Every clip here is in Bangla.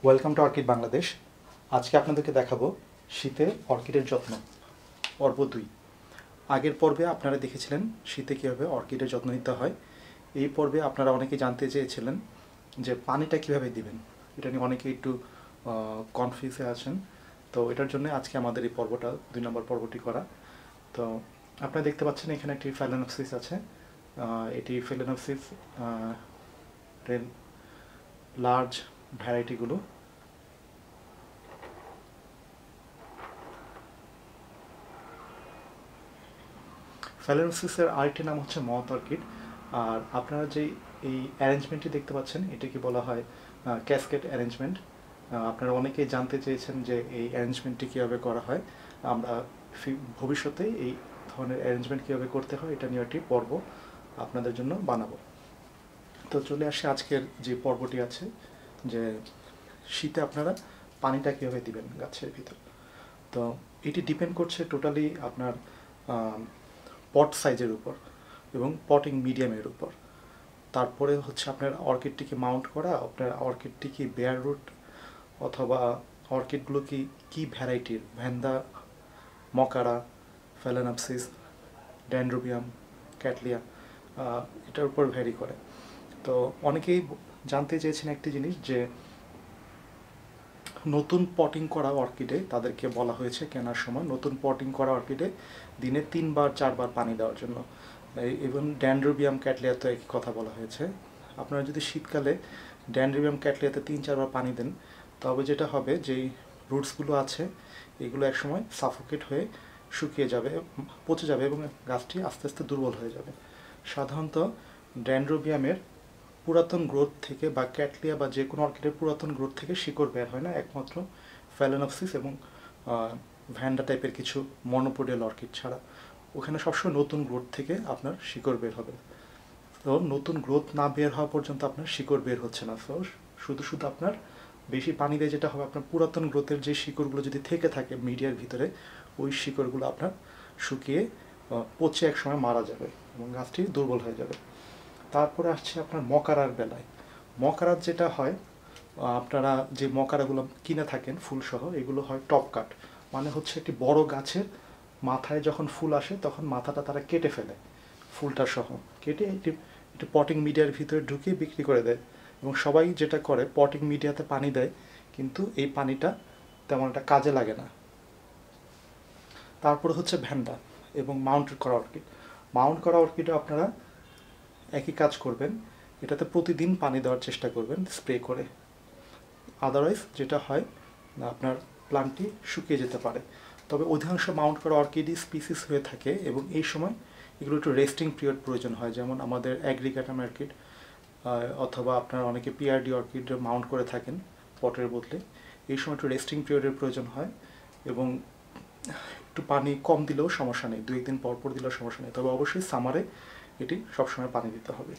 Welcome to orchid Bangladesh. আজকে আপনাদেরকে দেখাবো শীতে অর্কিডের যত্ন পর্ব 2। আগের পর্বে আপনারা দেখেছিলেন শীতে কীভাবে অর্কিডের যত্ন নিতে হয়। এই পর্বে আপনারা অনেকেই জানতে চেয়েছিলেন যে পানিটা কীভাবে দিবেন, এটা নিয়ে অনেকেই একটু কনফিউজে আছেন। তো এটার জন্য আজকে আমাদের এই পর্বটা 2 নম্বর পর্বটি করা। তো আপনারা দেখতে পাচ্ছেন এখানে একটি ফ্যালেনোপসিস আছে। এটি ফ্যালেনোপসিস লার্জ ভ্যারাইটিগুলো। ফ্যালেনোপসিসের আরেকটি নাম হচ্ছে মথ অর্কিড। আর আপনারা যে এই অ্যারেঞ্জমেন্টটি দেখতে পাচ্ছেন এটাকে বলা হয় ক্যাসকেড অ্যারেঞ্জমেন্ট। আপনারা অনেকেই জানতে চেয়েছেন যে এই অ্যারেঞ্জমেন্টটি কীভাবে করা হয়। আমরা ভবিষ্যতে এই ধরনের অ্যারেঞ্জমেন্ট কীভাবে করতে হয় এটা নিয়ে একটি পর্ব আপনাদের জন্য বানাবো। তো চলে আসে আজকের যে পর্বটি আছে, যে শীতে আপনারা পানিটা কীভাবে দিবেন গাছের ভিতর। তো এটি ডিপেন্ড করছে টোটালি আপনার পট সাইজের উপর এবং পটিং মিডিয়ামের উপর। তারপরে হচ্ছে আপনার অর্কিডটিকে মাউন্ট করা, আপনার অর্কিডটি কি বেয়ার রুট অথবা অর্কিডগুলো কি ভ্যারাইটির, ভ্যান্ডা, মকারা, ফ্যালেনোপসিস, ড্যান্ড্রোবিয়াম, ক্যাটলিয়া, এটার উপর ভ্যারি করে। তো অনেকেই জানতে চেয়েছেন একটি জিনিস, যে নতুন পটিং করা অর্কিডে তাদেরকে বলা হয়েছে কেনার সময় নতুন পটিং করা অর্কিডে দিনে 3-4 বার পানি দেওয়ার জন্য। এবং ড্যান্ড্রোবিয়াম ক্যাটলিয়াতে একই কথা বলা হয়েছে। আপনারা যদি শীতকালে ড্যান্ড্রোবিয়াম ক্যাটলিয়াতে 3-4 বার পানি দেন, তবে যেটা হবে যেই রুটসগুলো আছে এগুলো একসময় সাফোকেট হয়ে শুকিয়ে যাবে, পচে যাবে এবং গাছটি আস্তে আস্তে দুর্বল হয়ে যাবে। সাধারণত ড্যান্ড্রোবিয়ামের পুরাতন গ্রোথ থেকে বা ক্যাটলিয়া বা যে কোনো অর্কিডের পুরাতন গ্রোথ থেকে শিকড় বের হয় না, একমাত্র ফ্যালেনোপসিস এবং ভ্যান্ডা টাইপের কিছু মনোপোডিয়াল অর্কিড ছাড়া। ওখানে সবসময় নতুন গ্রোথ থেকে আপনার শিকড় বের হবে। তো নতুন গ্রোথ না বের হওয়া পর্যন্ত আপনার শিকড় বের হচ্ছে না। তো শুধু আপনার বেশি পানি দিয়ে যেটা হবে, আপনার পুরাতন গ্রোথের যে শিকড়গুলো যদি থেকে থাকে মিডিয়ার ভিতরে, ওই শিকড়গুলো আপনার শুকিয়ে পচে একসময় মারা যাবে এবং গাছটি দুর্বল হয়ে যাবে। তারপরে আসছে আপনার মকারার বেলায়। মকারার যেটা হয়, আপনারা যে মকারাগুলো কিনে থাকেন ফুলসহ, এগুলো হয় টপ কাট, মানে হচ্ছে একটি বড় গাছের মাথায় যখন ফুল আসে তখন মাথাটা তারা কেটে ফেলে, ফুলটা সহ কেটে একটি পটিং মিডিয়ার ভিতরে ঢুকিয়ে বিক্রি করে দেয়। এবং সবাই যেটা করে পটিং মিডিয়াতে পানি দেয়, কিন্তু এই পানিটা তেমন একটা কাজে লাগে না। তারপরে হচ্ছে ভ্যান্ডা এবং মাউন্ট করা অর্কিড। মাউন্ট করা অর্কিডে আপনারা একই কাজ করবেন, এটাতে প্রতিদিন পানি দেওয়ার চেষ্টা করবেন স্প্রে করে। আদারওয়াইজ যেটা হয় আপনার প্লান্টটি শুকিয়ে যেতে পারে। তবে অধিকাংশ মাউন্ট করা অর্কিডই স্পিসিস হয়ে থাকে এবং এই সময় এগুলো একটু রেস্টিং পিরিয়ড প্রয়োজন হয়। যেমন আমাদের অ্যাগ্রিগেটাম অর্কিড অথবা আপনার অনেকে পিআরডি অর্কিড মাউন্ট করে থাকেন পটের বদলে, এই সময় একটু রেস্টিং পিরিয়ডের প্রয়োজন হয় এবং একটু পানি কম দিলেও সমস্যা নেই, 2-1 দিন পর দিলেও সমস্যা নেই। তবে অবশ্যই সামারে এটি সবসময় পানি দিতে হবে।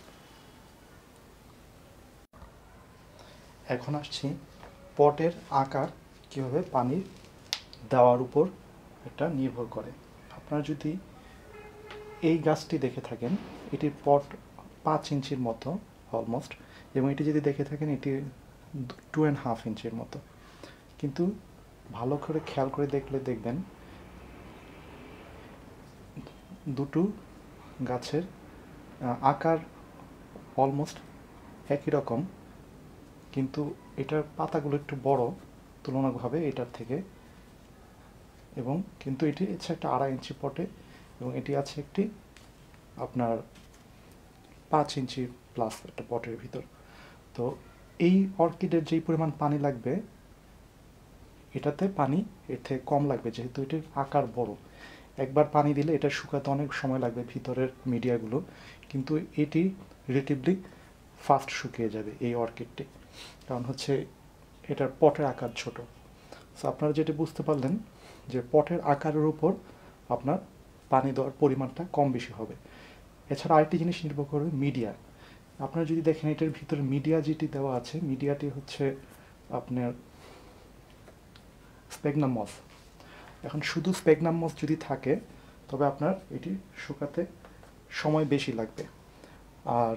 এখন আসছি পটের আকার কীভাবে পানি দেওয়ার উপর এটা নির্ভর করে। আপনারা যদি এই গাছটি দেখে থাকেন, এটির পট 5 ইঞ্চির মতো অলমোস্ট, এবং এটি যদি দেখে থাকেন এটি 2.5 ইঞ্চির মতো। কিন্তু ভালো করে খেয়াল করে দেখলে দেখবেন দুটো গাছের আকার অলমোস্ট একই রকম, কিন্তু এটার পাতাগুলো একটু বড় তুলনাভাবে এটার থেকে, এবং কিন্তু এটি হচ্ছে একটা 2.5 ইঞ্চি পটে এবং এটি আছে একটি আপনার 5 ইঞ্চি প্লাস একটা পটের ভিতর। তো এই অর্কিডের যেই পরিমাণ পানি লাগবে এটাতে পানি এর থেকে কম লাগবে, যেহেতু এটির আকার বড়। একবার পানি দিলে এটা শুকাতে অনেক সময় লাগবে ভিতরের মিডিয়াগুলো, কিন্তু এটি রিলেটিভলি ফাস্ট শুকিয়ে যাবে এই অর্কিডটি, কারণ হচ্ছে এটার পটের আকার ছোট। সো আপনারা যেটা বুঝতে পারলেন যে পটের আকারের উপর আপনার পানি দেওয়ার পরিমাণটা কম বেশি হবে। এছাড়া আরেকটি জিনিস নির্ভর করবে মিডিয়া। আপনারা যদি দেখেন এটার ভিতরে মিডিয়া যেটি দেওয়া আছে, মিডিয়াটি হচ্ছে আপনার স্প্যাগনাম মস। এখন শুধু স্প্যাগনাম মস যদি থাকে তবে আপনার এটি শুকাতে সময় বেশি লাগবে। আর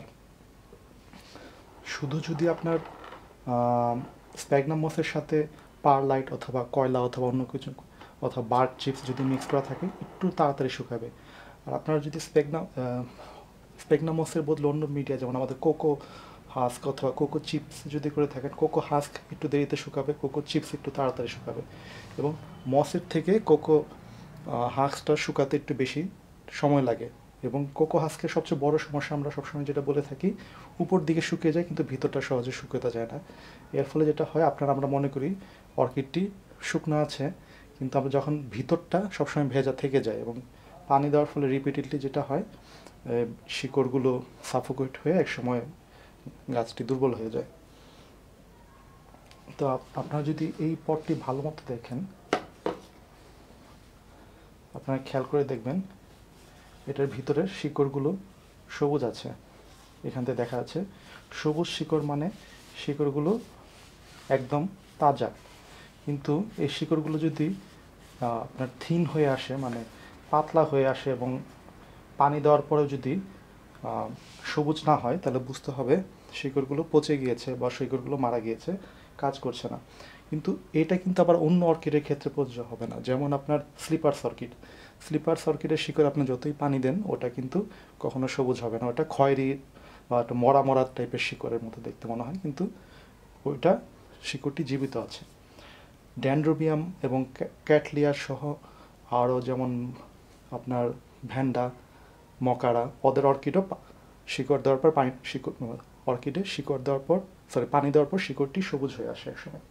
শুধু যদি আপনার স্প্যাগনাম মসের সাথে পারলাইট অথবা কয়লা অথবা অন্য কিছু অথবা বার্ক চিপস যদি মিক্স করা থাকে একটু তাড়াতাড়ি শুকাবে। আর আপনারা যদি স্প্যাগনামসের বদলে অন্য মিডিয়া যেমন আমাদের কোকো হাস্ক অথবা কোকো চিপস যদি করে থাকেন, কোকো হাস্ক একটু দেরিতে শুকাবে, কোকো চিপস একটু তাড়াতাড়ি শুকাবে। এবং মসের থেকে কোকো হাস্কটা শুকাতে একটু বেশি সময় লাগে। এবং কোকো হাস্কের সবচেয়ে বড় সমস্যা আমরা সবসময় যেটা বলে থাকি, উপর দিকে শুকিয়ে যায় কিন্তু ভিতরটা সহজে শুকাতে যায় না। এর ফলে যেটা হয় আমরা মনে করি অর্কিডটি শুকনো আছে, কিন্তু আমরা যখন ভিতরটা সবসময় ভেজা থেকে যায় এবং পানি দেওয়ার ফলে রিপিটেডলি যেটা হয় শিকড়গুলো সাফোকেট হয়ে একসময় গাছটি দুর্বল হয়ে যায়। তো আপনারা যদি এই পটটি ভালো মতো দেখেন, আপনারা খেয়াল করে দেখবেন এটার ভিতরে শিকড়গুলো সবুজ আছে। এখান থেকে দেখা যাচ্ছে সবুজ শিকড় মানে শিকড়গুলো একদম তাজা। কিন্তু এই শিকড়গুলো যদি আপনার থিন হয়ে আসে, মানে পাতলা হয়ে আসে এবং পানি দেওয়ার পরেও যদি সবুজ না হয়, তাহলে বুঝতে হবে শিকড়গুলো পচে গিয়েছে বা শিকড়গুলো মারা গিয়েছে, কাজ করছে না। কিন্তু এটা কিন্তু আবার অন্য অর্কিডের ক্ষেত্রে প্রযোজ্য হবে না। যেমন আপনার স্লিপার অর্কিডের শিকড় আপনি যতই পানি দেন ওটা কিন্তু কখনো সবুজ হবে না, ওটা খয়েরি বা একটা মরা টাইপের শিকড়ের মতো দেখতে মনে হয়, কিন্তু ওইটা শিকড়টি জীবিত আছে। ড্যান্ড্রোবিয়াম এবং ক্যাটলিয়ার সহ আরও যেমন আপনার ভ্যান্ডা, মকারা, ওদের অর্কিডও শিকড় দেওয়ার পর পানি দেওয়ার পর শিকড়টি সবুজ হয়ে আসে একসময়।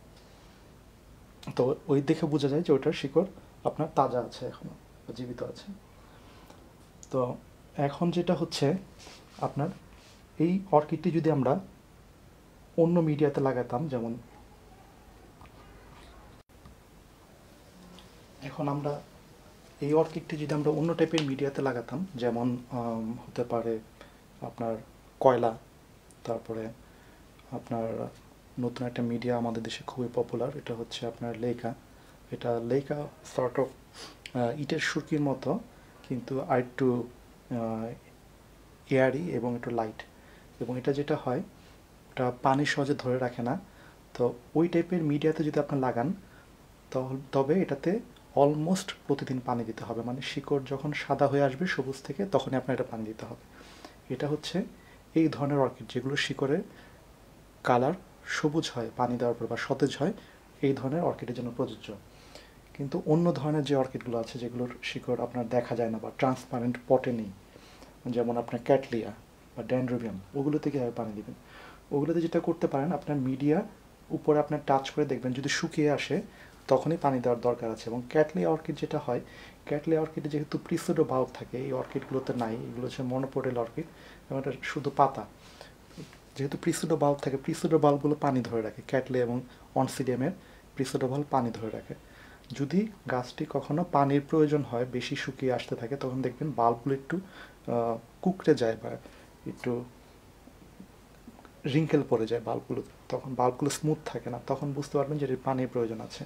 তো ওই দেখে বোঝা যায় যে ওটার শিকড় আপনার তাজা আছে, এখনো জীবিত আছে। তো এখন যেটা হচ্ছে আপনার এই অর্কিডটি যদি আমরা অন্য মিডিয়াতে লাগাতাম, যেমন এখন আমরা এই অর্কিডটি যদি আমরা অন্য টাইপের মিডিয়াতে লাগাতাম, যেমন হতে পারে আপনার কয়লা, তারপরে আপনার নতুন একটা মিডিয়া আমাদের দেশে খুবই পপুলার, এটা হচ্ছে আপনার লেকা সর্ট অফ ইটের সুরকির মতো, কিন্তু আর একটু এয়ারি এবং একটু লাইট, এবং এটা যেটা হয় এটা পানি সহজে ধরে রাখে না। তো ওই টাইপের মিডিয়াতে যদি আপনি লাগান তবে এটাতে অলমোস্ট প্রতিদিন পানি দিতে হবে, মানে শিকড় যখন সাদা হয়ে আসবে সবুজ থেকে তখনই আপনার এটা পানি দিতে হবে। এটা হচ্ছে এই ধরনের অর্কিড যেগুলো শিকড়ের কালার সবুজ হয় পানি দেওয়ার পর বা সতেজ হয়, এই ধরনের অর্কিডের জন্য প্রযোজ্য। কিন্তু অন্য ধরনের যে অর্কিডগুলো আছে যেগুলোর শিকড় আপনার দেখা যায় না বা ট্রান্সপারেন্ট পটে নেই, যেমন আপনার ক্যাটলিয়া বা ড্যান্ড্রোবিয়াম, ওগুলোতে কীভাবে পানি দেবেন? ওগুলোতে যেটা করতে পারেন, আপনার মিডিয়া উপরে আপনার টাচ করে দেখবেন যদি শুকিয়ে আসে তখনই পানি দেওয়ার দরকার আছে। এবং ক্যাটলিয়া অর্কিড যেটা হয়, ক্যাটলিয়া অর্কিডে যেহেতু প্রিসোডো বাল্ব থাকে, এই অর্কিডগুলোতে নাই, এগুলো হচ্ছে মনোপোডেল অর্কিড এবং এটা শুধু পাতা। যেহেতু প্রিসোডো বাল্ব থাকে, প্রিসোডো বাল্বগুলো পানি ধরে রাখে, ক্যাটলিয়া এবং অনসিডিয়ামের প্রিসোডো বাল্ব পানি ধরে রাখে। যদি গাছটি কখনো পানির প্রয়োজন হয়, বেশি শুকিয়ে আসতে থাকে, তখন দেখবেন বাল্বগুলো একটু কুঁকড়ে যায় বা একটু রিঙ্কেল পড়ে যায় বাল্বগুলো, তখন বাল্বগুলো স্মুথ থাকে না, তখন বুঝতে পারবেন যে পানির প্রয়োজন আছে।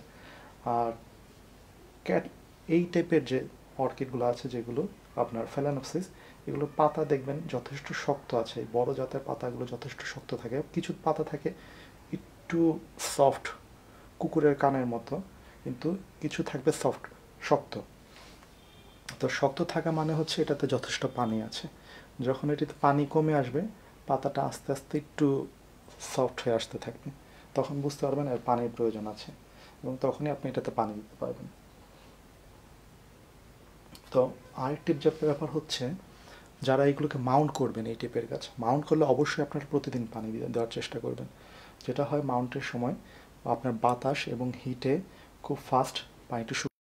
আর এই টাইপের যে অর্কিডগুলো আছে যেগুলো আপনার ফেলানোপসিস, এগুলোর পাতা দেখবেন যথেষ্ট শক্ত আছে, বড় জাতের পাতাগুলো যথেষ্ট শক্ত থাকে, কিছু পাতা থাকে একটু সফট কুকুরের কানের মতো, কিন্তু কিছু থাকবে শক্ত। তো শক্ত থাকা মানে হচ্ছে এটাতে যথেষ্ট পানি আছে। যখন এটিতে পানি কমে আসবে পাতাটা আস্তে আস্তে একটু সফট হয়ে আসতে থাকবে, তখন বুঝতে পারবেন এর পানির প্রয়োজন আছে এবং তখনই আপনি এটাতে পানি দিতে পারবেন। তো আরেকটি ব্যাপার হচ্ছে, যারা এগুলোকে মাউন্ট করবেন, এই টাইপের গাছ মাউন্ট করলে অবশ্যই আপনারা প্রতিদিন পানি দেওয়ার চেষ্টা করবেন। যেটা হয় মাউন্টের সময় আপনার বাতাস এবং হিটে খুব ফাস্ট পানিটা